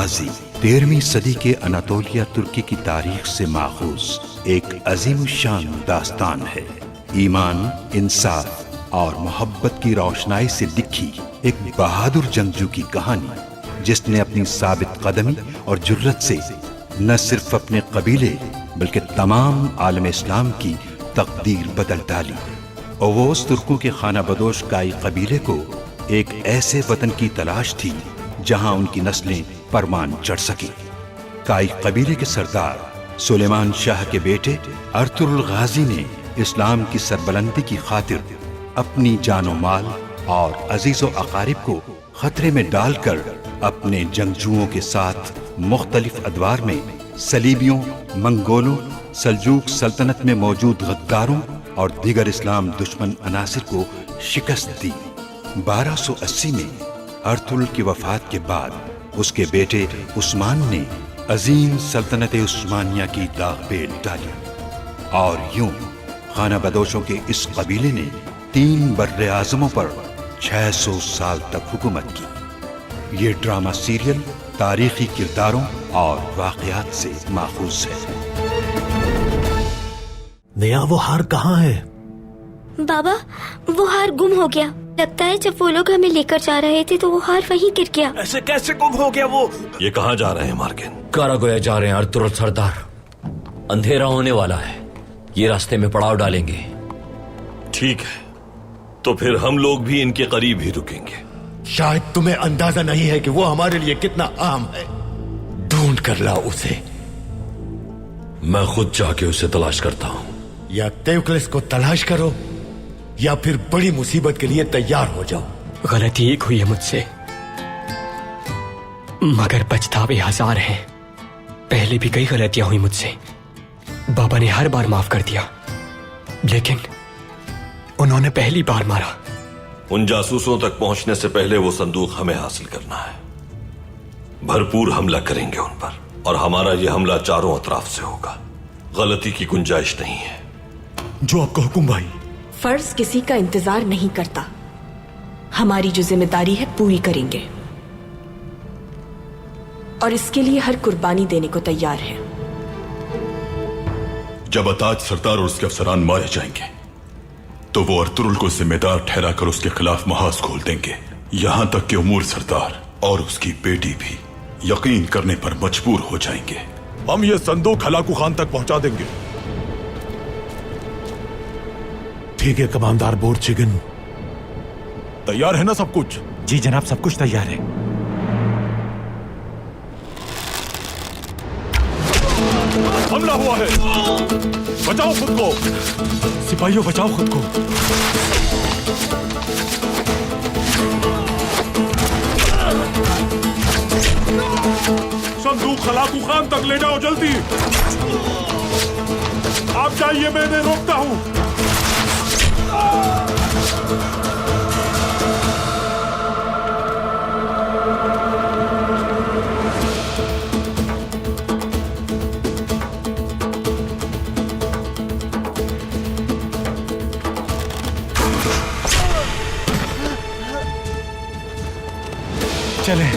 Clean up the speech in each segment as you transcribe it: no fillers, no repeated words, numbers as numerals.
गाजी 13वीं सदी के अनातोलिया तुर्की की तारीख से माखूज एक अजीम शान दास्तान है। ईमान, इंसाफ और मोहब्बत की रोशनाई से लिखी एक बहादुर जंगजू की कहानी, जिसने अपनी साबित कदमी और जुर्रत से न सिर्फ अपने कबीले बल्कि तमाम आलम इस्लाम की तकदीर बदल डाली। ओवोस तुर्कों के खाना बदोश काई कबीले को एक ऐसे वतन की तलाश थी जहां उनकी नस्लें परमान चढ़ सकी। काई कबीले के सरदार सुलेमान शाह के बेटे अर्तुरुल गाजी ने इस्लाम की सरबलंदी की खातिर अपनी जानो माल और अजीजो अकारिब को खतरे में डालकर अपने जंगजुओं के साथ मुख्तलिफ अदवार में सलीबियों, मंगोलों, सल्जूक सल्तनत में मौजूद गद्दारों और दीगर इस्लाम दुश्मन अनासिर को शिकस्त दी। 1280 में अर्तुरुल की वफात के बाद उसके बेटे उस्मान ने अजीम सल्तनत उस्मानिया की दागबेल डाली और यूं खाना बदोशों के इस कबीले ने 3 बर्रे आज़मों पर 600 साल तक हुकूमत की। ये ड्रामा सीरियल तारीखी किरदारों और वाक़यात से माखूज है। नेहा, वो हार कहाँ है? बाबा, वो हार गुम हो गया। लगता है जब वो लोग हमें लेकर जा रहे थे तो वो हार वहीं गिर गया। ऐसे कैसे गुम हो गया वो? ये कहाँ जा रहे हैं मार्किन? कारागोया जा रहे हैं अर्तुरुल सरदार। अंधेरा होने वाला है, ये रास्ते में पड़ाव डालेंगे। ठीक है, तो फिर हम लोग भी इनके करीब ही रुकेंगे। शायद तुम्हें अंदाजा नहीं है कि वो हमारे लिए कितना अहम है। ढूंढ कर लाओ उसे। मैं खुद जाके उसे तलाश करता हूँ। या तेवक्लेस को तलाश करो या फिर बड़ी मुसीबत के लिए तैयार हो जाओ। गलती एक हुई है मुझसे, मगर पछतावे हजार हैं। पहले भी कई गलतियां हुई मुझसे, बाबा ने हर बार माफ कर दिया, लेकिन उन्होंने पहली बार मारा। उन जासूसों तक पहुंचने से पहले वो संदूक हमें हासिल करना है। भरपूर हमला करेंगे उन पर, और हमारा ये हमला चारों अतराफ से होगा। गलती की गुंजाइश नहीं है। जो आपका हुक्म भाई। फर्ज किसी का इंतजार नहीं करता। हमारी जो जिम्मेदारी है पूरी करेंगे, और इसके लिए हर कुर्बानी देने को तैयार है। जब अताज सरदार और उसके अफसरान मारे जाएंगे तो वो अर्तुरुल को जिम्मेदार ठहराकर उसके खिलाफ महाज खोल देंगे। यहां तक कि उमूर सरदार और उसकी बेटी भी यकीन करने पर मजबूर हो जाएंगे। हम ये संदूक हलाकू खान तक पहुंचा देंगे। ठीक है कमांडर बोर्चिगन। तैयार है ना सब कुछ? जी जनाब, सब कुछ तैयार है। हमला हुआ है, बचाओ खुद को। सिपाहियों, बचाओ खुद को। संदूक हलाकू खान तक ले जाओ जल्दी। आप जाइए, मैं इन्हें रोकता हूं। चले।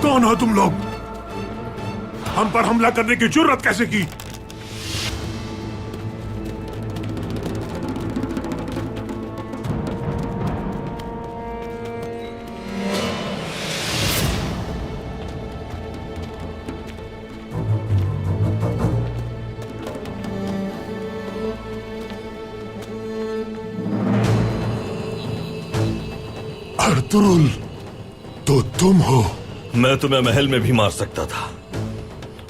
कौन हो तुम लोग? हम पर हमला करने की जुर्रत कैसे की? अर्तुरुल, तो तुम हो? मैं तुम्हें महल में भी मार सकता था,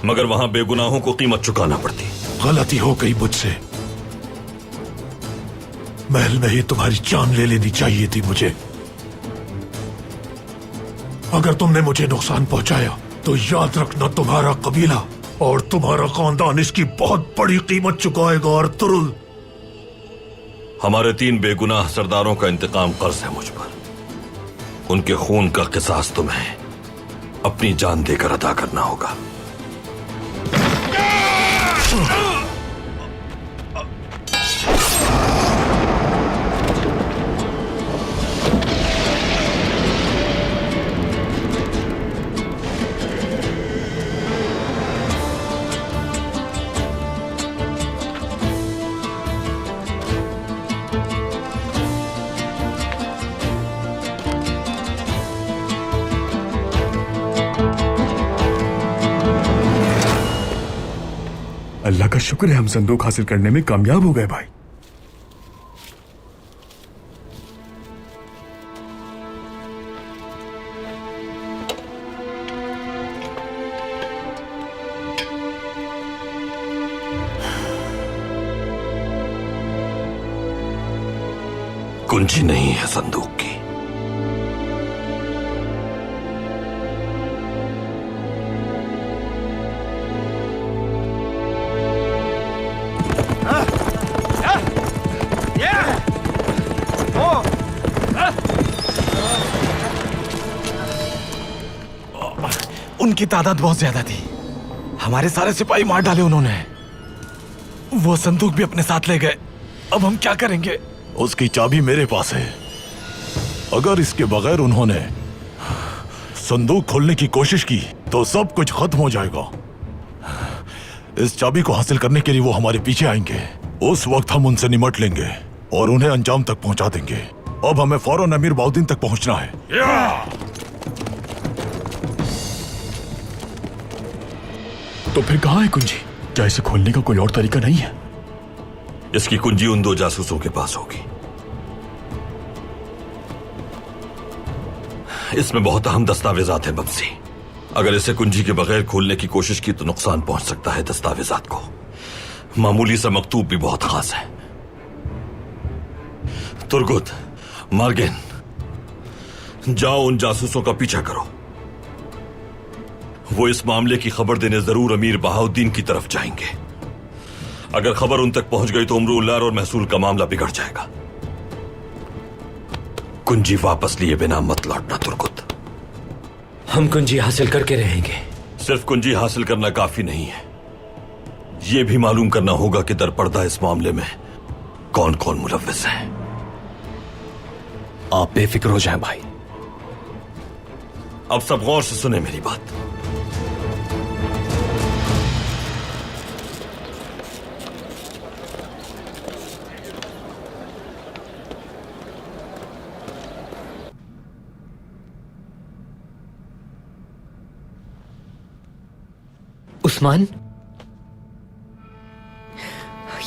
मगर वहां बेगुनाहों को कीमत चुकाना पड़ती। गलती हो गई मुझसे। महल में ही तुम्हारी जान ले लेनी चाहिए थी मुझे। अगर तुमने मुझे नुकसान पहुंचाया तो याद रखना तुम्हारा कबीला और तुम्हारा खानदान इसकी बहुत बड़ी कीमत चुकाएगा अर्तुरुल। हमारे 3 बेगुनाह सरदारों का इंतकाम कर्ज है मुझ पर। उनके खून का किसास तुम्हें अपनी जान देकर अदा करना होगा। अल्लाह का शुक्र है हम संदूक हासिल करने में कामयाब हो गए भाई। कुंजी नहीं है संदूक की। उनकी तादाद बहुत ज्यादा थी। हमारे सारे सिपाही मार डाले उन्होंने। वो संदूक भी अपने साथ ले गए। अब हम क्या करेंगे? उसकी चाबी मेरे पास है। अगर इसके बगैर उन्होंने संदूक खोलने की कोशिश की तो सब कुछ खत्म हो जाएगा। इस चाबी को हासिल करने के लिए वो हमारे पीछे आएंगे। उस वक्त हम उनसे निमट लेंगे और उन्हें अंजाम तक पहुंचा देंगे। अब हमें फौरन अमीर बाउद्दीन तक पहुंचना है। तो फिर कहाँ है कुंजी? क्या इसे खोलने का कोई और तरीका नहीं है? इसकी कुंजी उन 2 जासूसों के पास होगी। इसमें बहुत अहम दस्तावेजात हैं बब्सी। अगर इसे कुंजी के बगैर खोलने की कोशिश की तो नुकसान पहुंच सकता है दस्तावेजात को। मामूली सा मकतूब भी बहुत खास है। तुर्गुत, मार्गेन, जाओ उन जासूसों का पीछा करो। वो इस मामले की खबर देने जरूर अमीर बहाउद्दीन की तरफ जाएंगे। अगर खबर उन तक पहुंच गई तो उम्र-उल्लार और महसूल का मामला बिगड़ जाएगा। कुंजी वापस लिए बिना मत लौटना तुर्गुत। हम कुंजी हासिल करके रहेंगे। सिर्फ कुंजी हासिल करना काफी नहीं है। यह भी मालूम करना होगा कि दरपर्दा इस मामले में कौन कौन मुलव्विस है। आप बेफिक्र हो जाएं भाई। अब सब गौर से सुने मेरी बात। उस्मान,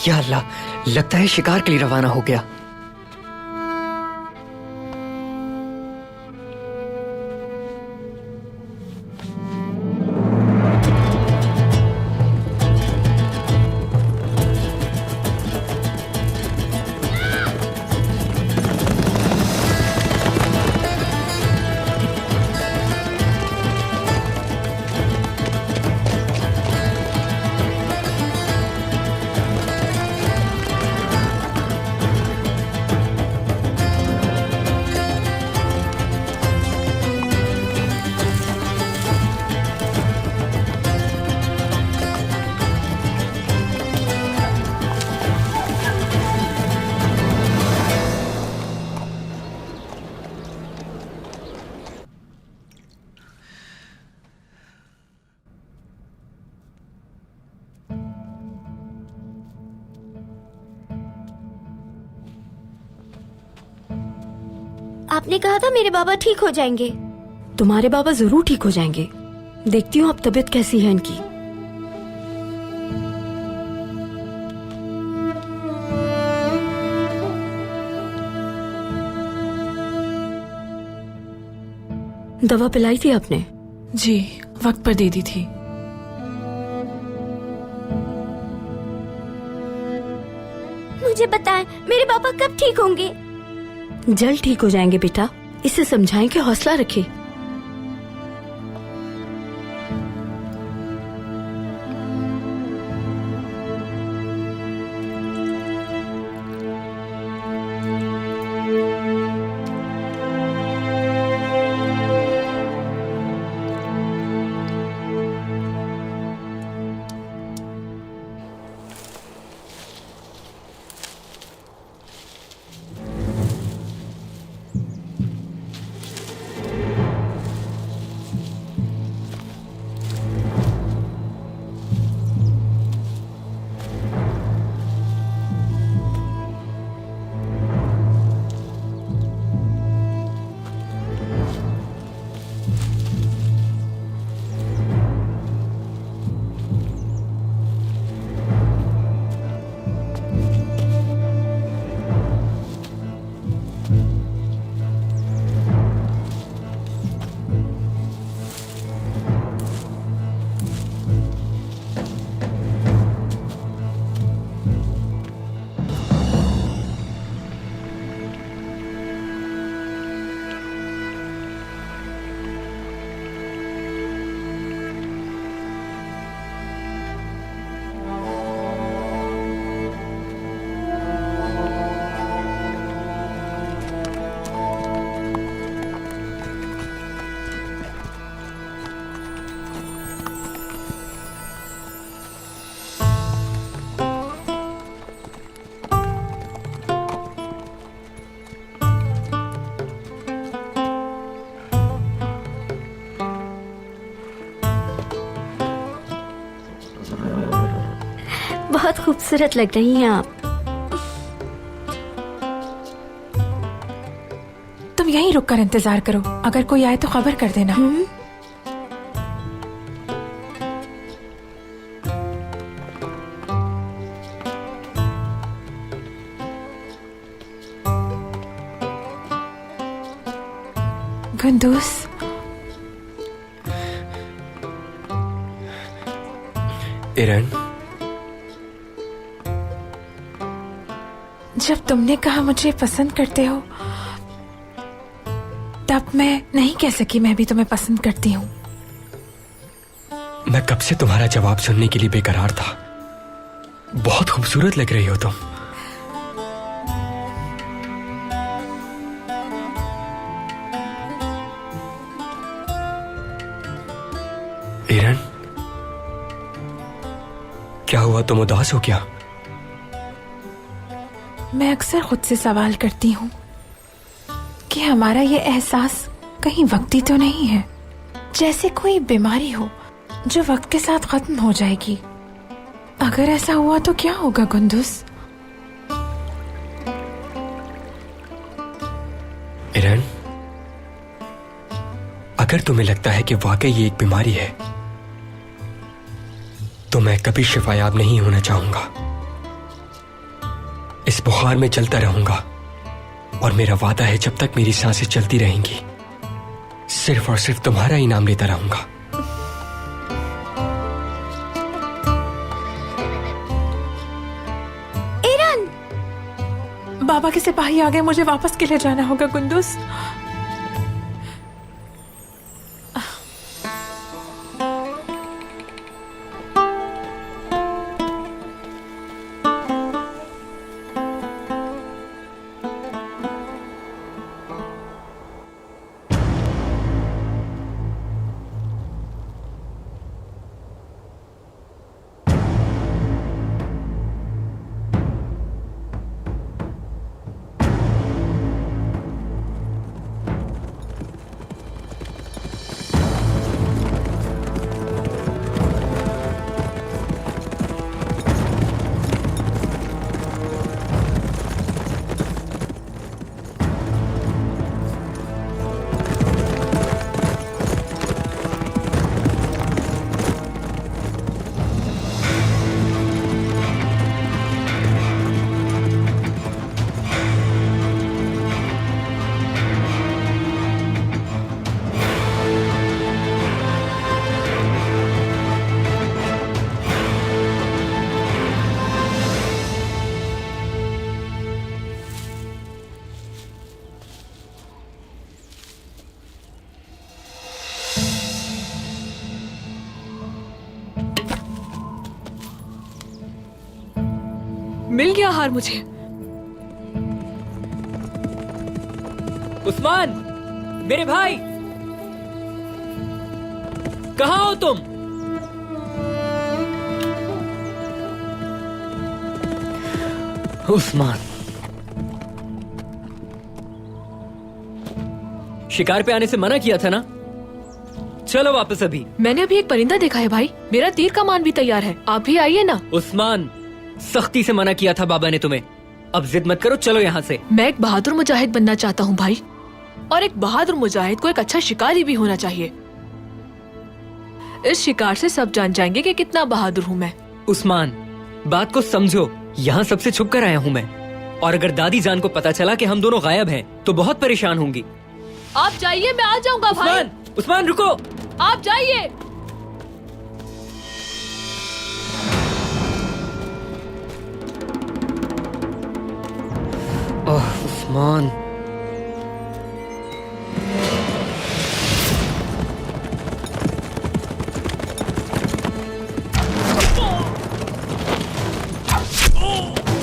या अल्लाह, लगता है शिकार के लिए रवाना हो गया। आपने कहा था मेरे बाबा ठीक हो जाएंगे। तुम्हारे बाबा जरूर ठीक हो जाएंगे। देखती हूँ अब तबीयत कैसी है इनकी। दवा पिलाई थी आपने? जी, वक्त पर दे दी थी। मुझे बताएं, मेरे पापा कब ठीक होंगे? जल्द ठीक हो जाएंगे बेटा, इसे समझाएं कि हौसला रखे। बहुत खूबसूरत लग रही हैं आप। तुम यहीं रुक कर इंतजार करो, अगर कोई आए तो खबर कर देना। गुंदूस, इरन, जब तुमने कहा मुझे पसंद करते हो, तब मैं नहीं कह सकी मैं भी तुम्हें पसंद करती हूँ। मैं कब से तुम्हारा जवाब सुनने के लिए बेकरार था। बहुत खूबसूरत लग रही हो तुम। इरन, क्या हुआ, तुम उदास हो क्या? मैं अक्सर खुद से सवाल करती हूँ कि हमारा ये एहसास कहीं वक्ती तो नहीं है, जैसे कोई बीमारी हो जो वक्त के साथ खत्म हो जाएगी। अगर ऐसा हुआ तो क्या होगा गुंदुस? इरन, अगर तुम्हें लगता है कि वाकई ये एक बीमारी है, तो मैं कभी शिफायाब नहीं होना चाहूंगा। इस बुखार में चलता रहूंगा और मेरा वादा है जब तक मेरी सांसें चलती रहेंगी, सिर्फ और सिर्फ तुम्हारा ही नाम लेता रहूंगा। इरन, बाबा के सिपाही आ गए, मुझे वापस किले जाना होगा गुंदुस। मिल गया हार मुझे। उस्मान, मेरे भाई, कहाँ हो तुम? उस्मान, शिकार पे आने से मना किया था ना? चलो वापस अभी। मैंने अभी एक परिंदा देखा है भाई, मेरा तीर का मान भी तैयार है, आप भी आइए ना। उस्मान, सख्ती से मना किया था बाबा ने तुम्हें, अब जिद मत करो, चलो यहाँ से। मैं एक बहादुर मुजाहिद बनना चाहता हूँ भाई, और एक बहादुर मुजाहिद को एक अच्छा शिकारी भी होना चाहिए। इस शिकार से सब जान जाएंगे कि कितना बहादुर हूँ मैं। उस्मान, बात को समझो, यहाँ सबसे छुप कर आया हूँ मैं, और अगर दादी जान को पता चला कि हम दोनों गायब हैं, तो बहुत परेशान होंगी। आप जाइए, मैं आ जाऊंगा भाई। उस्मान, उस्मान रुको, आप जाइए। ओह उस्मान,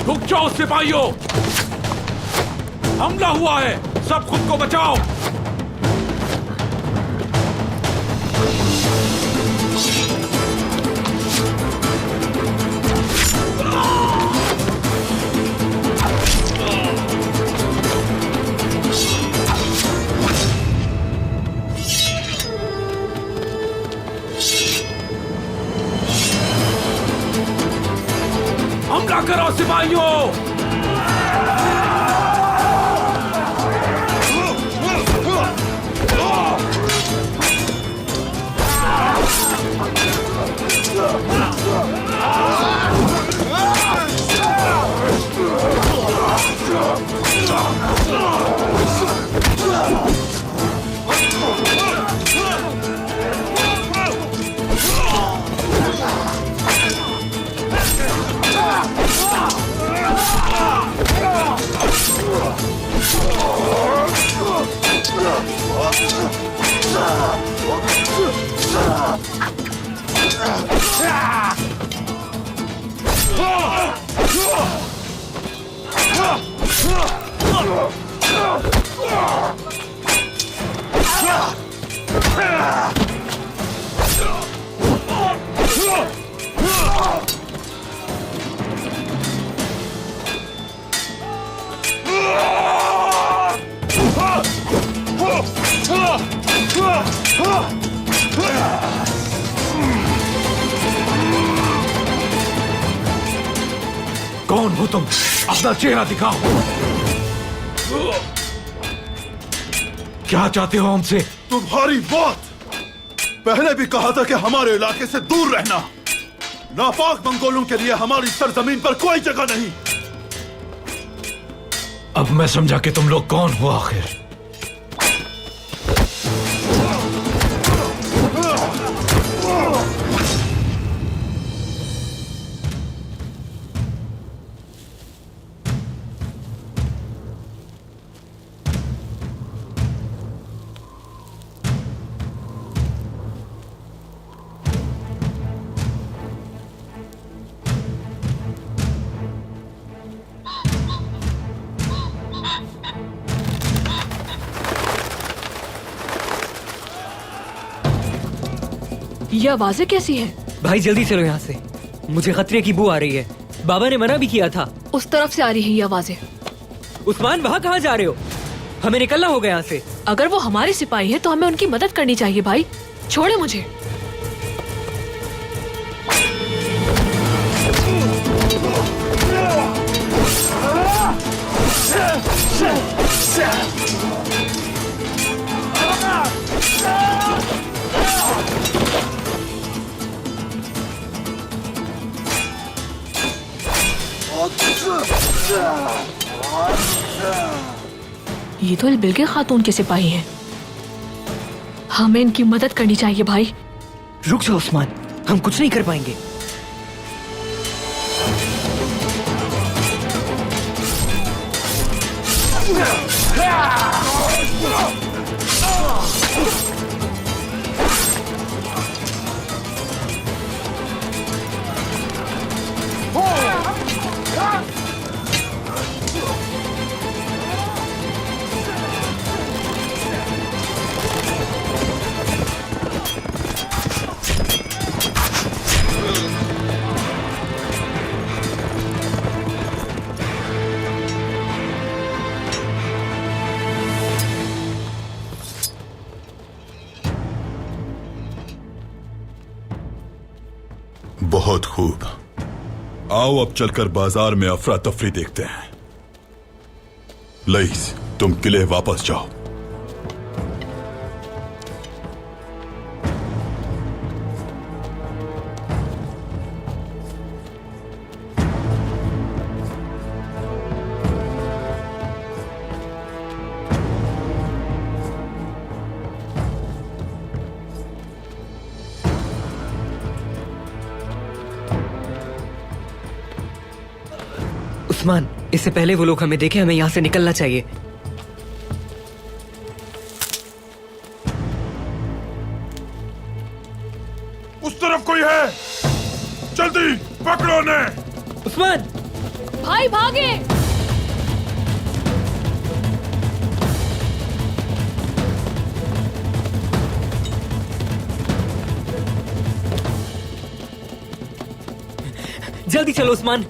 रुक जाओ सिपाहियों, हमला हुआ है, सब खुद को बचाओ। हमला करो सिपाहियों। कौन हो तुम? अपना चेहरा दिखाओ। क्या चाहते हो हमसे? तुम्हारी मौत। पहले भी कहा था कि हमारे इलाके से दूर रहना। नापाक मंगोलों के लिए हमारी सरजमीन पर कोई जगह नहीं। अब मैं समझा कि तुम लोग कौन हो आखिर। ये आवाजें कैसी हैं? भाई जल्दी चलो यहाँ से, मुझे खतरे की बू आ रही है। बाबा ने मना भी किया था। उस तरफ से आ रही है ये आवाजें। उस्मान, वहाँ कहाँ जा रहे हो? हमें निकलना होगा यहाँ से। अगर वो हमारे सिपाही है तो हमें उनकी मदद करनी चाहिए भाई, छोड़े मुझे। ये तो बिल्के खातून के सिपाही हैं। हमें इनकी मदद करनी चाहिए भाई। रुक जाओ उस्मान, हम कुछ नहीं कर पाएंगे। बहुत खूब। आओ अब चलकर बाजार में अफरा तफरी देखते हैं। लईस, तुम किले वापस जाओ। उस्मान, इससे पहले वो लोग हमें देखें, हमें यहाँ से निकलना चाहिए। उस तरफ कोई है, जल्दी पकड़ो ने। उस्मान, भाई भागे। जल्दी चलो उस्मान।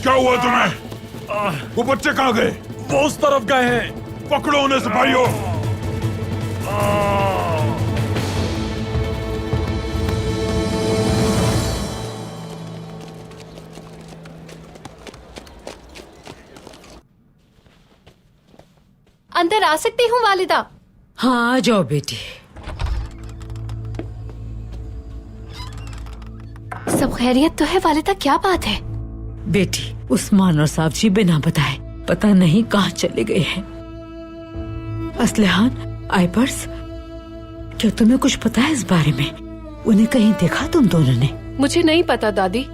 क्या हुआ तुम्हें? वो बच्चे कहाँ गए? वो उस तरफ गए हैं। पकड़ो उन्हें सिपाहियों। अंदर आ सकती हूँ वालिदा? हाँ आ जाओ बेटी। सब खैरियत तो है वालिदा? क्या बात है? बेटी, उस्मान और साहब जी बिना बताए पता नहीं कहाँ चले गए हैं। असलहान, आइपर्स, क्या तुम्हें कुछ पता है इस बारे में? उन्हें कहीं देखा तुम दोनों ने? मुझे नहीं पता दादी।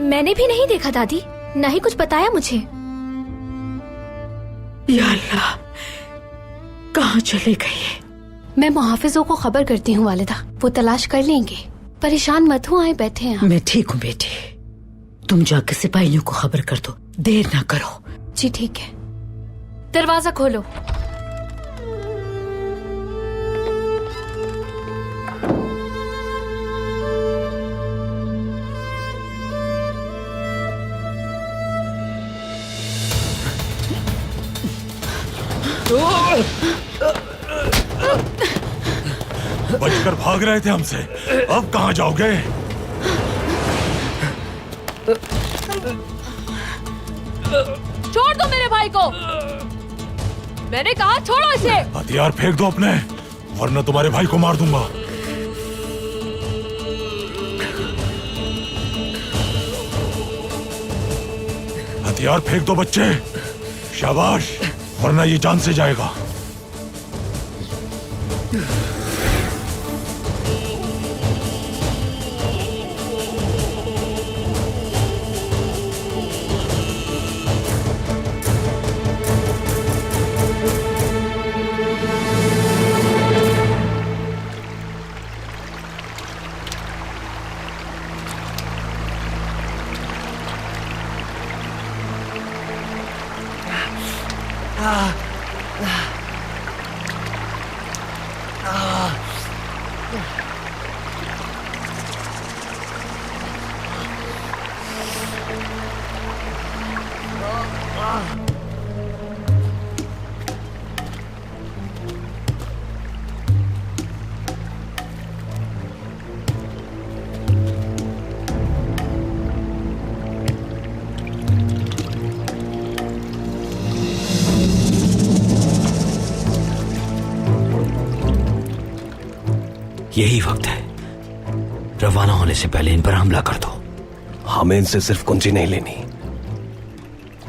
मैंने भी नहीं देखा दादी, ना ही कुछ बताया मुझे। या अल्लाह, कहाँ चले गए? मैं मुहाफिजों को खबर करती हूँ वालिदा, वो तलाश कर लेंगे। परेशान मत हो, आए बैठे हैं। मैं ठीक हूँ बेटी, तुम जाके सिपाहियों को खबर कर दो, देर ना करो। जी ठीक है। दरवाजा खोलो। बचकर भाग रहे थे हमसे, अब कहाँ जाओगे? छोड़ दो मेरे भाई को, मैंने कहा छोड़ो इसे। हथियार फेंक दो अपने, वरना तुम्हारे भाई को मार दूंगा। हथियार फेंक दो बच्चे, शाबाश, वरना ये जान से जाएगा। यही वक्त है, रवाना होने से पहले इन पर हमला कर दो। हमें इनसे सिर्फ कुंजी नहीं लेनी,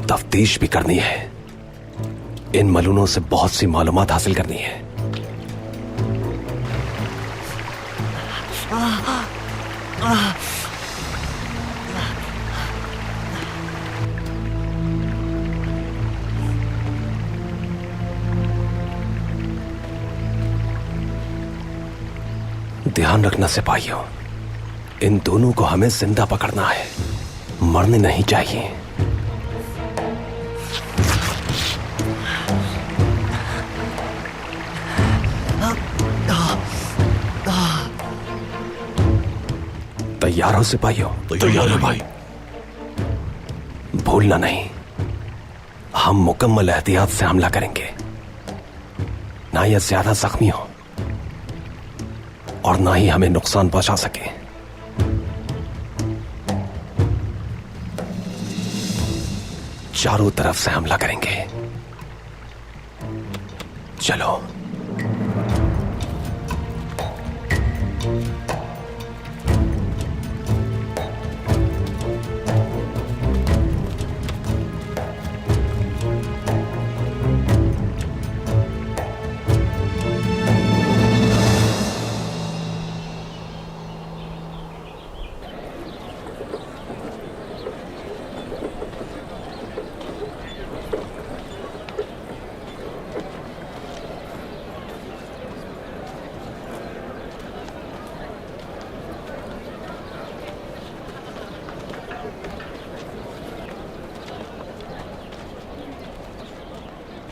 तफ्तीश भी करनी है। इन मलूनों से बहुत सी मालूमात हासिल करनी है। ध्यान रखना सिपाहियों, इन दोनों को हमें जिंदा पकड़ना है, मरने नहीं चाहिए। तैयार हो सिपाहियों? तैयार है भाई। भूलना नहीं, हम मुकम्मल एहतियात से हमला करेंगे। ना ये ज्यादा जख्मी हो और ना ही हमें नुकसान पहुंचा सके। चारों तरफ से हमला करेंगे। चलो।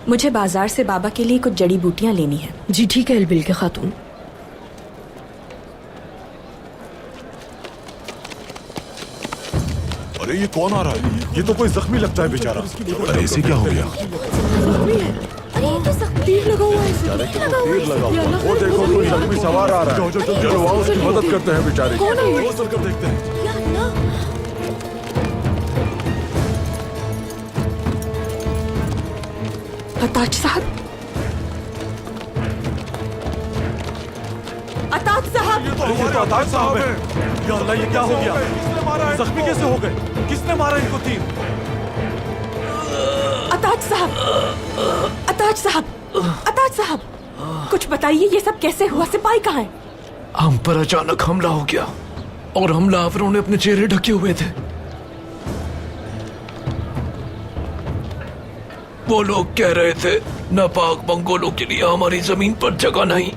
मुझे बाजार से बाबा के लिए कुछ जड़ी बूटियां लेनी है। जी ठीक है अलबिल के खातून। अरे ये कौन आ रहा है? ये तो कोई जख्मी लगता है बेचारा। अरे इसे क्या हो गया? तीर लगा हुआ है इसे। तीर लगा हुआ। वो देखो कोई जख्मी सवार आ रहा है। चलो आओ उसकी मदद करते हैं बेचारे। कौन है ये? चल कर देखते हैं। अताज साहब, अताज साहब, ये तो अताज साहब है। या अल्लाह, ये क्या हो गया? किसने मारा है? जख्मी कैसे हो गए? किसने मारा इनको तीर? अताज साहब, अताज साहब, अताज साहब, कुछ बताइए, ये सब कैसे हुआ? सिपाही कहाँ है? हम पर अचानक हमला हो गया और हमलावरों ने अपने चेहरे ढके हुए थे। वो लोग कह रहे थे नापाक मंगोलों के लिए हमारी जमीन पर जगह नहीं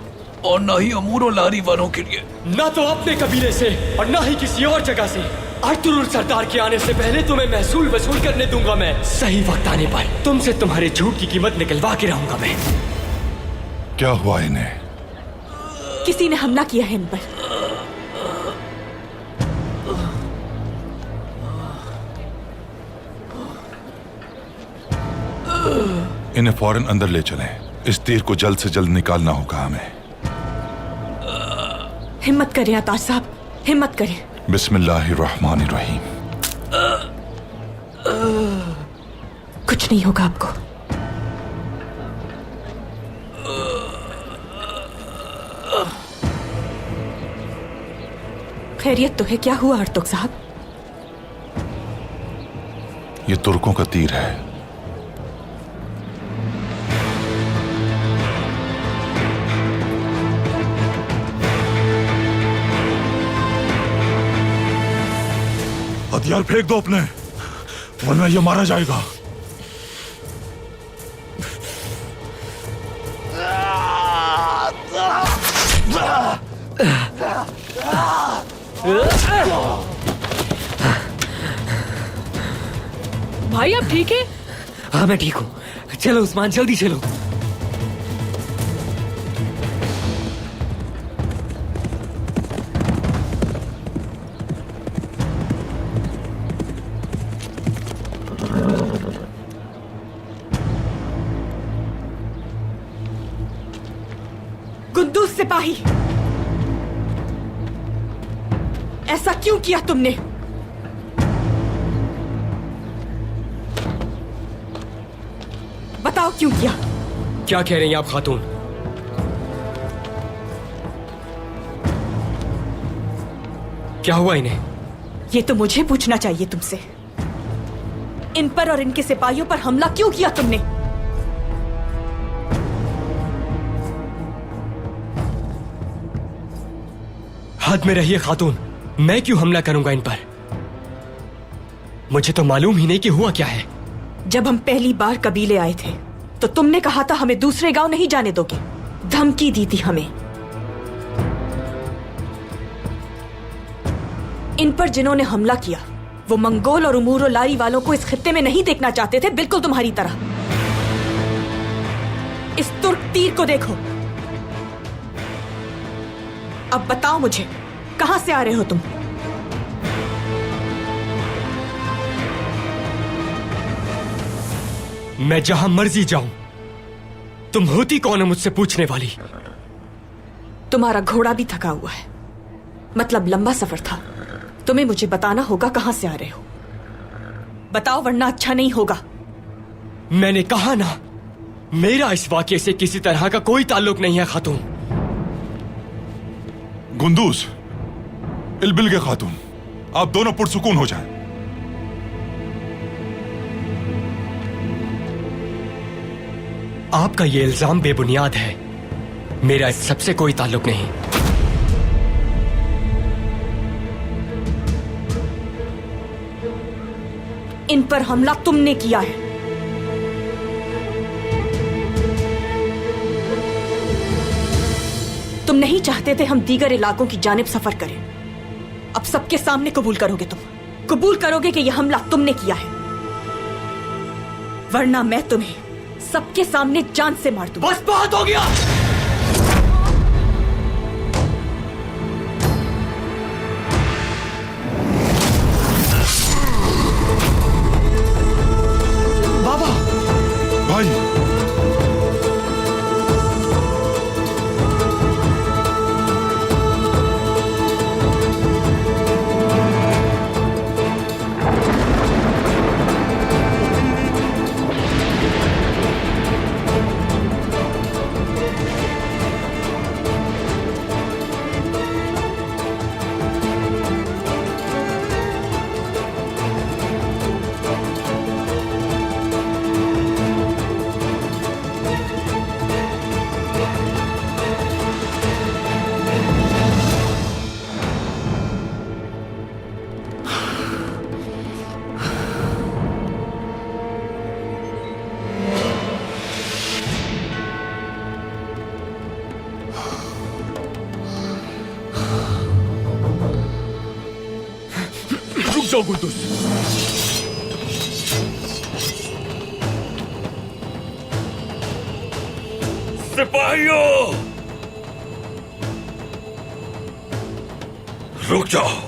और ना ही अमूर और लारी वालों के लिए। ना तो अपने कबीले से और ना ही किसी और जगह से। अर्तुरुल सरदार के आने से पहले तुम्हें महसूल वसूल करने दूंगा मैं। सही वक्त आने पर तुमसे तुम्हारे झूठ की कीमत निकलवा के रहूंगा मैं। क्या हुआ इन्हें? किसी ने हमला किया है इन पर। इन्हें फौरन अंदर ले चलें। इस तीर को जल्द से जल्द निकालना होगा हमें। हिम्मत करें अताज साहब, हिम्मत करें। बिस्मिल्लाहिर्रहमानिर्रहीम। कुछ नहीं होगा आपको। खैरियत तो है? क्या हुआ अर्तुग साहब? ये तुर्कों का तीर है। हथियार फेंक दो अपने, वरना ये मारा जाएगा। भाई आप ठीक है? हाँ मैं ठीक हूँ। चलो उस्मान जल्दी चलो। कुद्दूस सिपाही, ऐसा क्यों किया तुमने? बताओ क्यों किया? क्या कह रही हैं आप खातून? क्या हुआ इन्हें? ये तो मुझे पूछना चाहिए तुमसे। इन पर और इनके सिपाहियों पर हमला क्यों किया तुमने? हद में रहिए खातून, मैं क्यों हमला करूंगा इन पर? मुझे तो मालूम ही नहीं कि हुआ क्या है। जब हम पहली बार कबीले आए थे तो तुमने कहा था हमें दूसरे गांव नहीं जाने दोगे, धमकी दी थी हमें। इन पर जिन्होंने हमला किया वो मंगोल और उमूर लारी वालों को इस खित्ते में नहीं देखना चाहते थे, बिल्कुल तुम्हारी तरह। इस तुर्क तीर को देखो। अब बताओ मुझे, कहां से आ रहे हो तुम? मैं जहां मर्जी जाऊं। तुम होती कौन हो मुझसे पूछने वाली? तुम्हारा घोड़ा भी थका हुआ है, मतलब लंबा सफर था। तुम्हें मुझे बताना होगा कहां से आ रहे हो। बताओ वरना अच्छा नहीं होगा। मैंने कहा ना, मेरा इस वाकये से किसी तरह का कोई ताल्लुक नहीं है खातून। गुंदूस, इलबिल के खातून, आप दोनों पुरसुकून हो जाएं। आपका ये इल्जाम बेबुनियाद है। मेरा इस सबसे कोई ताल्लुक नहीं। इन पर हमला तुमने किया है। तुम नहीं चाहते थे हम दीगर इलाकों की जानिब सफर करें। अब सबके सामने कबूल करोगे, तुम कबूल करोगे कि यह हमला तुमने किया है, वरना मैं तुम्हें सबके सामने जान से मार दूं। बस बहुत हो गया। बाबा, भाई, जाओ गुंदुस। सिपाहियों, रुक जाओ।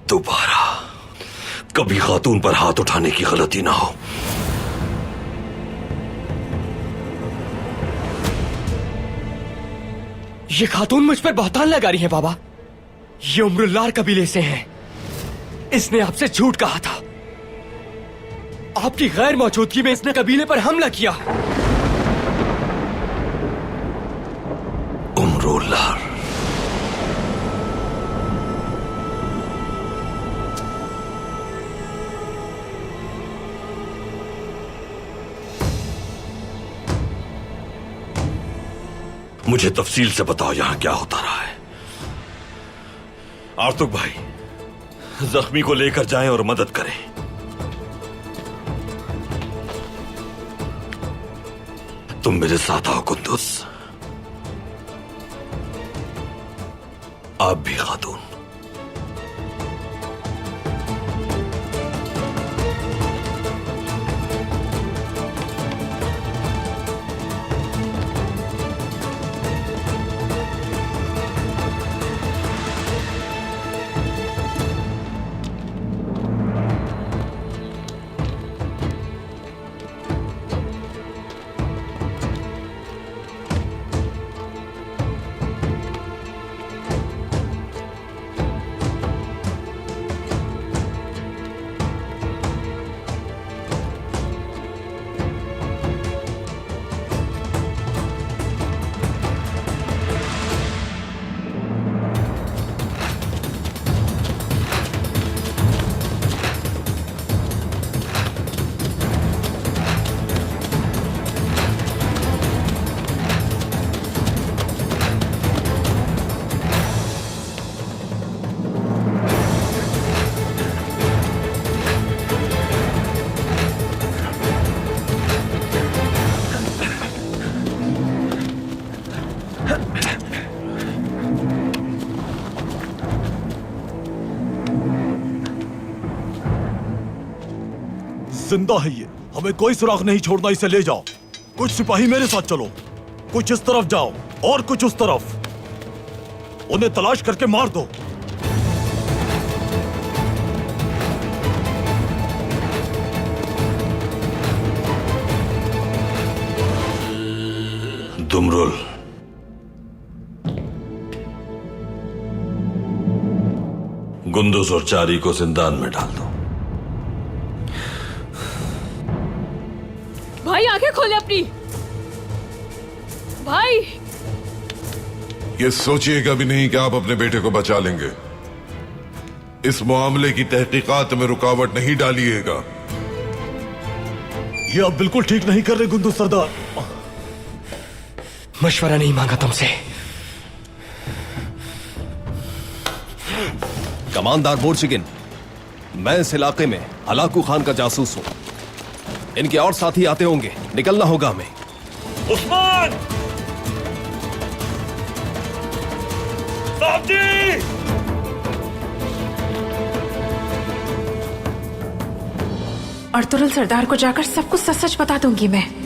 दोबारा कभी खातून पर हाथ उठाने की गलती ना हो। ये खातून मुझ पर बहतान लगा रही है बाबा। ये उम्रुल्लार कबीले से हैं। इसने आपसे झूठ कहा था। आपकी गैर मौजूदगी में इसने कबीले पर हमला किया। उम्रुल्लार, मुझे तफसील से बताओ यहां क्या होता रहा है। आर्तुक भाई, जख्मी को लेकर जाएं और मदद करें। तुम मेरे साथ आओ कुंदुस। आप भी खातून। जिंदा है ये, हमें कोई सुराग नहीं छोड़ना, इसे ले जाओ। कुछ सिपाही मेरे साथ चलो, कुछ इस तरफ जाओ और कुछ उस तरफ। उन्हें तलाश करके मार दो। दुमरुल, गुंदुस और चारी को जिंदान में डाल दो। भाई आंखें खोले अपनी। भाई ये सोचिएगा भी नहीं कि आप अपने बेटे को बचा लेंगे। इस मामले की तहकीकात में रुकावट नहीं डालिएगा। ये आप बिल्कुल ठीक नहीं कर रहे गुंदुस सरदार। मशवरा नहीं मांगा तुमसे। कमांडर बोर्चिगिन, मैं इस इलाके में हलाकू खान का जासूस हूं। इनके और साथी आते होंगे, निकलना होगा हमें। उस्मान! साहब जी! अर्तुगरुल सरदार को जाकर सब कुछ सच सच बता दूंगी मैं।